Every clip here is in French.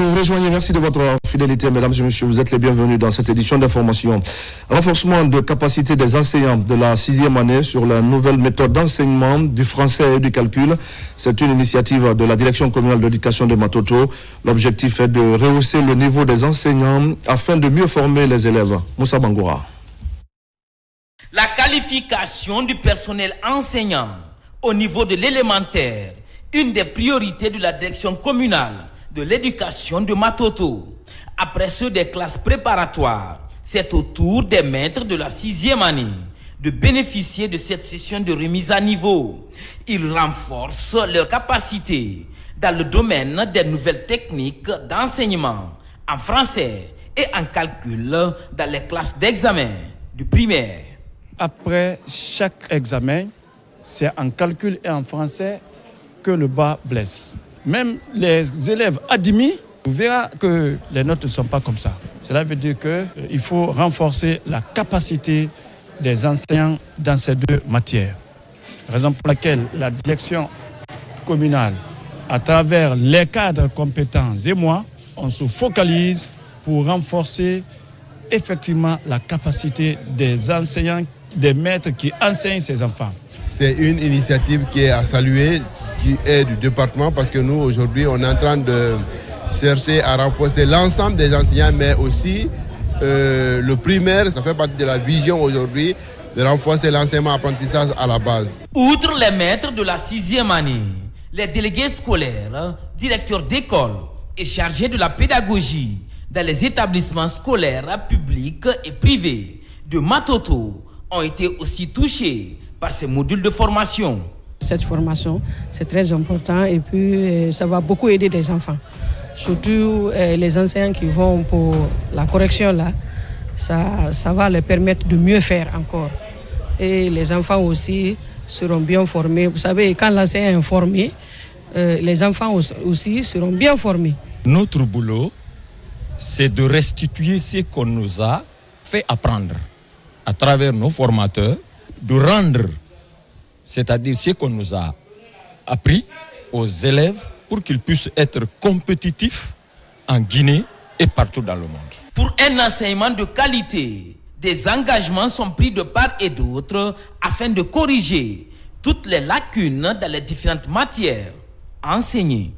nous rejoignez, merci de votre fidélité, mesdames et messieurs. Vous êtes les bienvenus dans cette édition d'information. Renforcement de capacité des enseignants de la 6e année sur la nouvelle méthode d'enseignement du français et du calcul. C'est une initiative de la Direction communale de l'éducation de Matoto. L'objectif est de rehausser le niveau des enseignants afin de mieux former les élèves. Moussa Bangoura. La qualification du personnel enseignant au niveau de l'élémentaire, une des priorités de la direction communale de l'éducation de Matoto. Après ceux des classes préparatoires, c'est au tour des maîtres de la 6e année de bénéficier de cette session de remise à niveau. Ils renforcent leurs capacités dans le domaine des nouvelles techniques d'enseignement en français et en calcul dans les classes d'examen du primaire. Après chaque examen, c'est en calcul et en français que le bas blesse. Même les élèves admis, on verra que les notes ne sont pas comme ça. Cela veut dire qu'il faut renforcer la capacité des enseignants dans ces deux matières. Raison pour laquelle la direction communale, à travers les cadres compétents et moi, on se focalise pour renforcer effectivement la capacité des enseignants, des maîtres qui enseignent ces enfants. C'est une initiative qui est à saluer, qui est du département, parce que nous, aujourd'hui, on est en train de chercher à renforcer l'ensemble des enseignants, mais aussi le primaire. Ça fait partie de la vision aujourd'hui de renforcer l'enseignement-apprentissage à la base. Outre les maîtres de la 6e année, les délégués scolaires, directeurs d'école et chargés de la pédagogie dans les établissements scolaires publics et privés de Matoto ont été aussi touchés par ces modules de formation. Cette formation, c'est très important et puis ça va beaucoup aider les enfants. Surtout les enseignants qui vont pour la correction, là, ça va leur permettre de mieux faire encore. Et les enfants aussi seront bien formés. Vous savez, quand l'enseignant est formé, les enfants aussi seront bien formés. Notre boulot, c'est de restituer ce qu'on nous a fait apprendre à travers nos formateurs, de rendre, c'est-à-dire ce qu'on nous a appris aux élèves pour qu'ils puissent être compétitifs en Guinée et partout dans le monde. Pour un enseignement de qualité, des engagements sont pris de part et d'autre afin de corriger toutes les lacunes dans les différentes matières enseignées.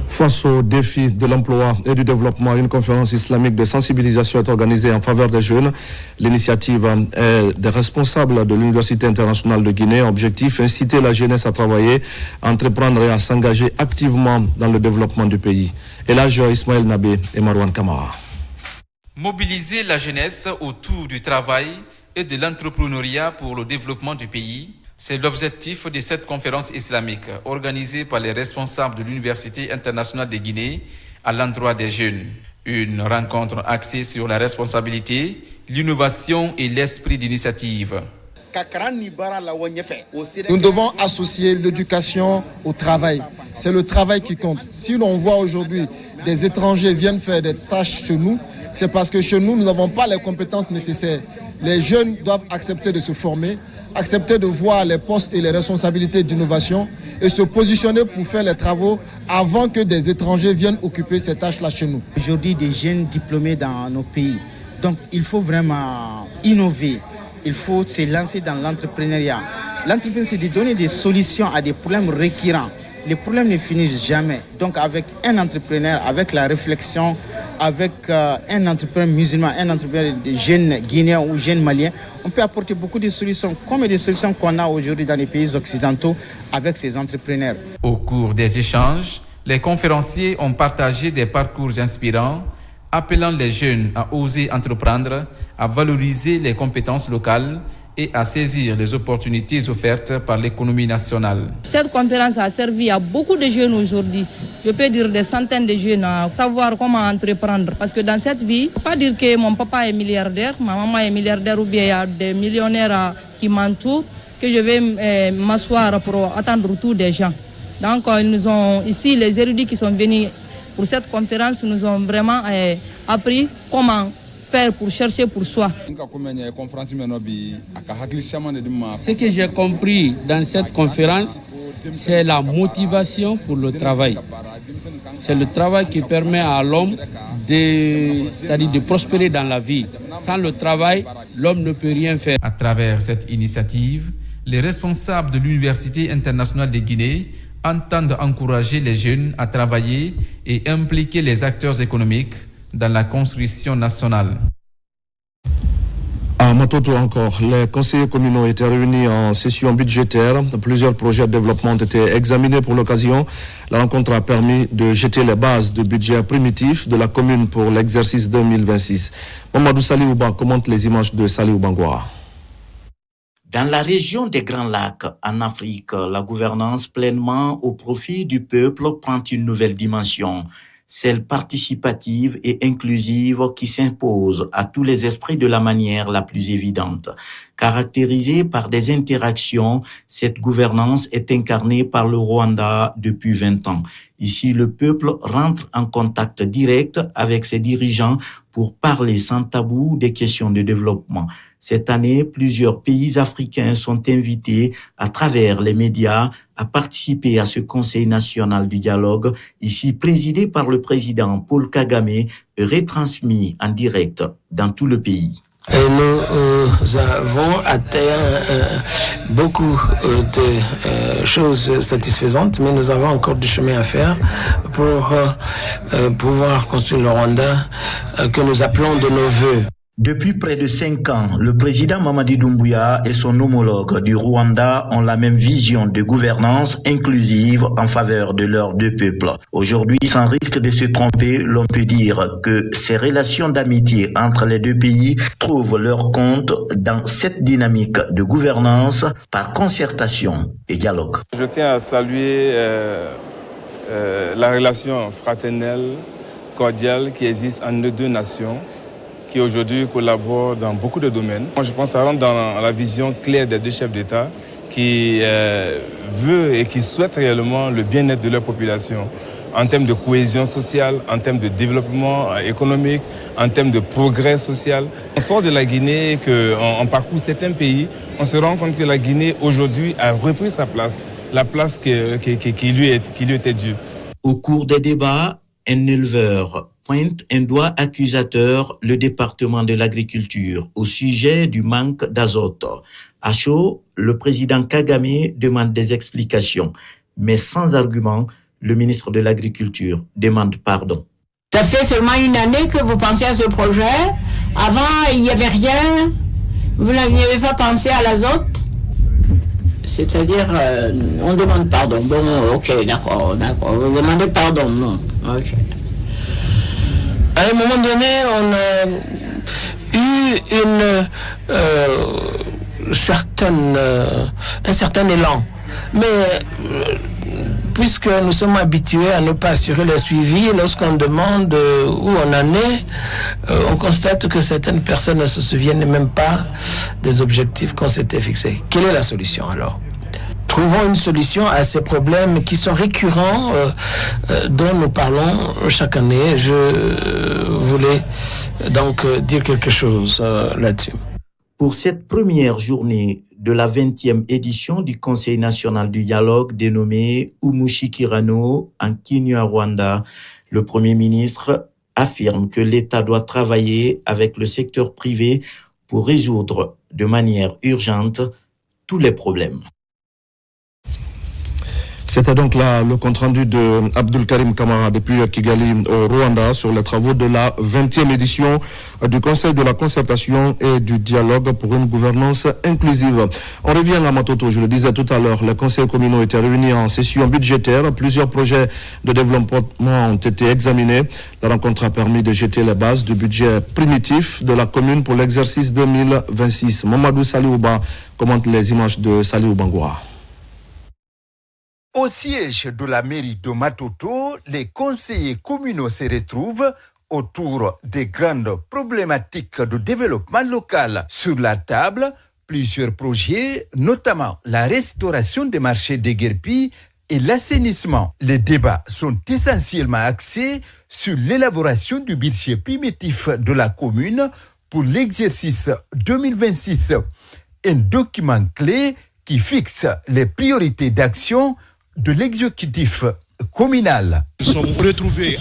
Face aux défis de l'emploi et du développement, une conférence islamique de sensibilisation est organisée en faveur des jeunes. L'initiative est des responsables de l'Université internationale de Guinée. Objectif, inciter la jeunesse à travailler, à entreprendre et à s'engager activement dans le développement du pays. Et là, Ismaël Nabé et Marwan Kamara. Mobiliser la jeunesse autour du travail et de l'entrepreneuriat pour le développement du pays. C'est l'objectif de cette conférence islamique organisée par les responsables de l'Université internationale de Guinée à l'endroit des jeunes. Une rencontre axée sur la responsabilité, l'innovation et l'esprit d'initiative. Nous devons associer l'éducation au travail. C'est le travail qui compte. Si l'on voit aujourd'hui des étrangers viennent faire des tâches chez nous, c'est parce que chez nous, nous n'avons pas les compétences nécessaires. Les jeunes doivent accepter de se former, accepter de voir les postes et les responsabilités d'innovation et se positionner pour faire les travaux avant que des étrangers viennent occuper ces tâches-là chez nous. Aujourd'hui, des jeunes diplômés dans nos pays. Donc, il faut vraiment innover. Il faut se lancer dans l'entrepreneuriat. L'entrepreneuriat, c'est de donner des solutions à des problèmes récurrents. Les problèmes ne finissent jamais. Donc, avec un entrepreneur, avec la réflexion, avec un entrepreneur musulman, un entrepreneur jeune guinéen ou jeune malien, on peut apporter beaucoup de solutions, comme des solutions qu'on a aujourd'hui dans les pays occidentaux avec ces entrepreneurs. Au cours des échanges, les conférenciers ont partagé des parcours inspirants, appelant les jeunes à oser entreprendre, à valoriser les compétences locales et à saisir les opportunités offertes par l'économie nationale. Cette conférence a servi à beaucoup de jeunes aujourd'hui. Je peux dire des centaines de jeunes à savoir comment entreprendre. Parce que dans cette vie, il ne faut pas dire que mon papa est milliardaire, ma maman est milliardaire ou bien il y a des millionnaires qui m'entourent, que je vais m'asseoir pour attendre tout des gens. Donc ils nous ont, ici, les érudits qui sont venus pour cette conférence nous ont vraiment appris comment faire pour chercher pour soi. Ce que j'ai compris dans cette conférence, c'est la motivation pour le travail. C'est le travail qui permet à l'homme de prospérer dans la vie. Sans le travail, l'homme ne peut rien faire. À travers cette initiative, les responsables de l'Université internationale de Guinée entendent encourager les jeunes à travailler et impliquer les acteurs économiques dans la construction nationale. À Matoto encore, les conseillers communaux étaient réunis en session budgétaire. Plusieurs projets de développement ont été examinés pour l'occasion. La rencontre a permis de jeter les bases du budget primitif de la commune pour l'exercice 2026. Mamadou Saliouba commente les images de Saliouba Ngouara. Dans la région des Grands Lacs, en Afrique, la gouvernance pleinement au profit du peuple prend une nouvelle dimension. Celle participative et inclusive qui s'impose à tous les esprits de la manière la plus évidente. Caractérisée par des interactions, cette gouvernance est incarnée par le Rwanda depuis 20 ans. Ici, le peuple rentre en contact direct avec ses dirigeants pour parler sans tabou des questions de développement. Cette année, plusieurs pays africains sont invités à travers les médias à participer à ce Conseil national du dialogue, ici présidé par le président Paul Kagame et retransmis en direct dans tout le pays. Nous avons atteint beaucoup de choses satisfaisantes, mais nous avons encore du chemin à faire pour pouvoir construire le Rwanda que nous appelons de nos voeux. Depuis près de 5 ans, le président Mamadi Doumbouya et son homologue du Rwanda ont la même vision de gouvernance inclusive en faveur de leurs deux peuples. Aujourd'hui, sans risque de se tromper, l'on peut dire que ces relations d'amitié entre les deux pays trouvent leur compte dans cette dynamique de gouvernance par concertation et dialogue. Je tiens à saluer la relation fraternelle, cordiale qui existe entre nos deux nations, qui aujourd'hui collaborent dans beaucoup de domaines. Moi, je pense que ça rentre dans la vision claire des deux chefs d'État qui veut et qui souhaite réellement le bien-être de leur population en termes de cohésion sociale, en termes de développement économique, en termes de progrès social. On sort de la Guinée, on parcourt certains pays, on se rend compte que la Guinée aujourd'hui a repris sa place, la place qui lui était due. Au cours des débats, un éleveur pointe un doigt accusateur le département de l'agriculture au sujet du manque d'azote. À chaud, le président Kagame demande des explications, mais sans argument, le ministre de l'Agriculture demande pardon. Ça fait seulement une année que vous pensez à ce projet. Avant, il n'y avait rien. Vous n'aviez pas pensé à l'azote. C'est-à-dire, on demande pardon. Bon, ok, d'accord. Vous demandez pardon, non. Ok. À un moment donné, on a eu un certain élan. Mais puisque nous sommes habitués à ne pas assurer le suivi, lorsqu'on demande où on en est, on constate que certaines personnes ne se souviennent même pas des objectifs qu'on s'était fixés. Quelle est la solution alors ? Trouvons une solution à ces problèmes qui sont récurrents, dont nous parlons chaque année. Je voulais donc dire quelque chose là-dessus. Pour cette première journée de la 20e édition du Conseil national du dialogue dénommé Umushikirano en Kinyarwanda, le Premier ministre affirme que l'État doit travailler avec le secteur privé pour résoudre de manière urgente tous les problèmes. C'était donc là le compte-rendu de Abdul Karim Kamara depuis Kigali au Rwanda sur les travaux de la 20e édition du Conseil de la concertation et du dialogue pour une gouvernance inclusive. On revient à Matoto, je le disais tout à l'heure, les conseils communaux étaient réunis en session budgétaire. Plusieurs projets de développement ont été examinés. La rencontre a permis de jeter les bases du budget primitif de la commune pour l'exercice 2026. Mamadou Saliouba commente les images de Saliouba Ngouara. Au siège de la mairie de Matoto, les conseillers communaux se retrouvent autour des grandes problématiques de développement local. Sur la table, plusieurs projets, notamment la restauration des marchés de Guerpi et l'assainissement. Les débats sont essentiellement axés sur l'élaboration du budget primitif de la commune pour l'exercice 2026. Un document clé qui fixe les priorités d'action de l'exécutif communal. Nous sommes retrouvés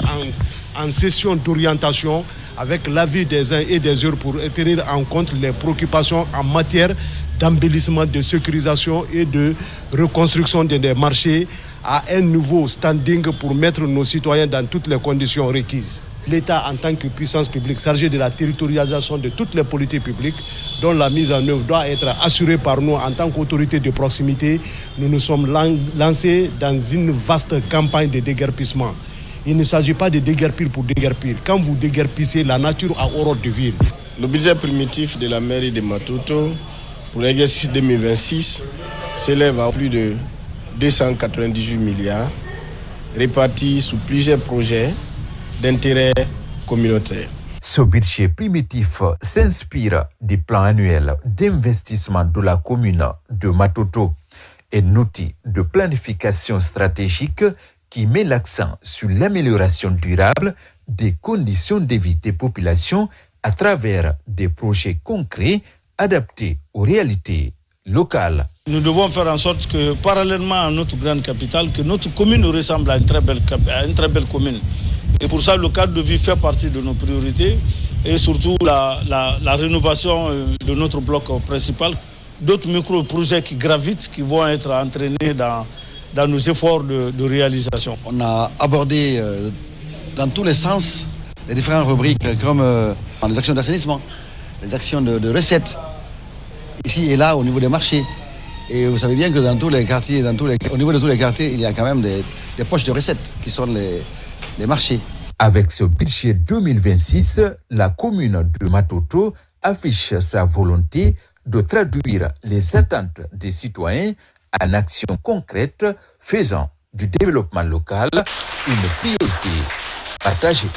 en session d'orientation avec l'avis des uns et des autres pour tenir en compte les préoccupations en matière d'embellissement, de sécurisation et de reconstruction des marchés à un nouveau standing pour mettre nos citoyens dans toutes les conditions requises. L'État, en tant que puissance publique chargée de la territorialisation de toutes les politiques publiques, dont la mise en œuvre doit être assurée par nous en tant qu'autorité de proximité, nous nous sommes lancés dans une vaste campagne de déguerpissement. Il ne s'agit pas de déguerpir pour déguerpir. Quand vous déguerpissez, la nature a horreur de vivre. Le budget primitif de la mairie de Matoto pour l'exercice 2026 s'élève à plus de 298 milliards, répartis sous plusieurs projets d'intérêt communautaire. Ce budget primitif s'inspire du plan annuel d'investissement de la commune de Matoto, un outil de planification stratégique qui met l'accent sur l'amélioration durable des conditions de vie des populations à travers des projets concrets adaptés aux réalités locales. Nous devons faire en sorte que, parallèlement à notre grande capitale, que notre commune ressemble à une très belle commune. Et pour ça, le cadre de vie fait partie de nos priorités et surtout la rénovation de notre bloc principal. D'autres micro-projets qui gravitent, qui vont être entraînés dans nos efforts de réalisation. On a abordé dans tous les sens les différentes rubriques comme les actions d'assainissement, les actions de recettes, ici et là au niveau des marchés. Et vous savez bien que dans tous les quartiers, au niveau de tous les quartiers, il y a quand même des poches de recettes qui sont les marchés. Avec ce budget 2026, la commune de Matoto affiche sa volonté de traduire les attentes des citoyens en actions concrètes, faisant du développement local une priorité partagée.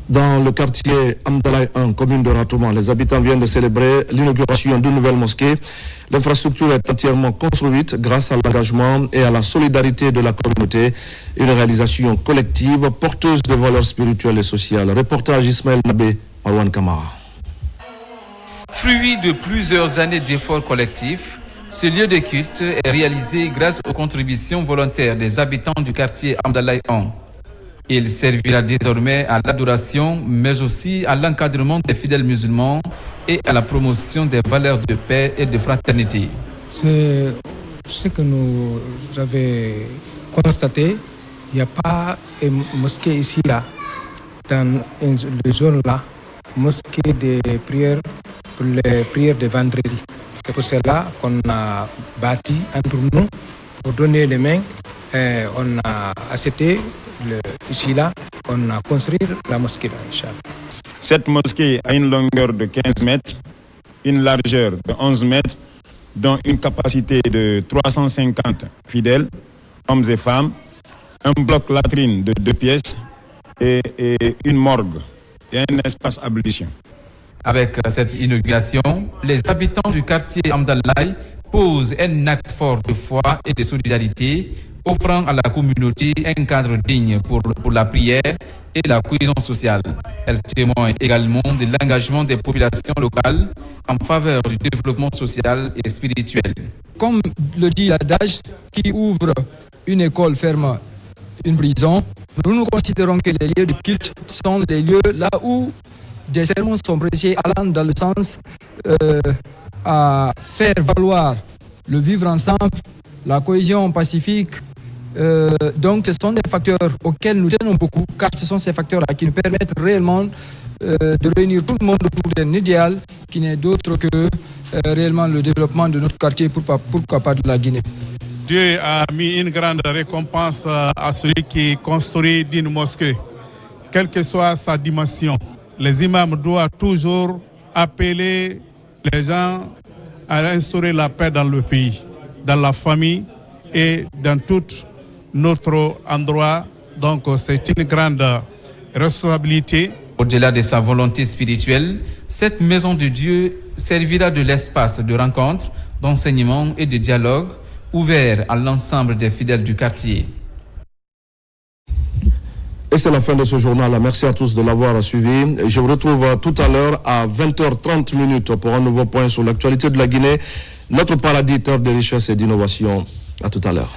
Dans le quartier Amdalaï 1, commune de Ratouma, les habitants viennent de célébrer l'inauguration d'une nouvelle mosquée. L'infrastructure est entièrement construite grâce à l'engagement et à la solidarité de la communauté. Une réalisation collective porteuse de valeurs spirituelles et sociales. Reportage Ismaël Nabé, Marwan Kamara. Fruit de plusieurs années d'efforts collectifs, ce lieu de culte est réalisé grâce aux contributions volontaires des habitants du quartier Amdalaï 1. Il servira désormais à l'adoration, mais aussi à l'encadrement des fidèles musulmans et à la promotion des valeurs de paix et de fraternité. C'est ce que nous avons constaté. Il n'y a pas une mosquée ici, là, dans les zones là, mosquée des prières pour les prières de vendredi. C'est pour cela qu'on a bâti entre nous pour donner les mains. Et on a accepté ici là, on a construit la mosquée là, Inch'Allah. Cette mosquée a une longueur de 15 mètres, une largeur de 11 mètres, dont une capacité de 350 fidèles, hommes et femmes, un bloc latrine de 2 pièces et une morgue et un espace ablution. Avec cette inauguration, les habitants du quartier Amdalaï posent un acte fort de foi et de solidarité, offrant à la communauté un cadre digne pour la prière et la cohésion sociale. Elle témoigne également de l'engagement des populations locales en faveur du développement social et spirituel. Comme le dit l'adage, qui ouvre une école ferme une prison, nous considérons que les lieux de culte sont les lieux là où des sermons sont prêchés allant dans le sens à faire valoir le vivre ensemble, la cohésion pacifique. Donc ce sont des facteurs auxquels nous tenons beaucoup, car ce sont ces facteurs-là qui nous permettent réellement de réunir tout le monde autour d'un idéal qui n'est d'autre que réellement le développement de notre quartier, pourquoi pas de la Guinée. Dieu a mis une grande récompense à celui qui construit une mosquée, quelle que soit sa dimension. Les imams doivent toujours appeler les gens à instaurer la paix dans le pays, dans la famille et dans tout notre endroit. Donc c'est une grande responsabilité. Au-delà de sa volonté spirituelle, cette maison de Dieu servira de l'espace de rencontre, d'enseignement et de dialogue ouvert à l'ensemble des fidèles du quartier. Et c'est la fin de ce journal. Merci à tous de l'avoir suivi. Je vous retrouve tout à l'heure à 20h30 pour un nouveau point sur l'actualité de la Guinée, notre paradis, terre de richesse et d'innovation. À tout à l'heure.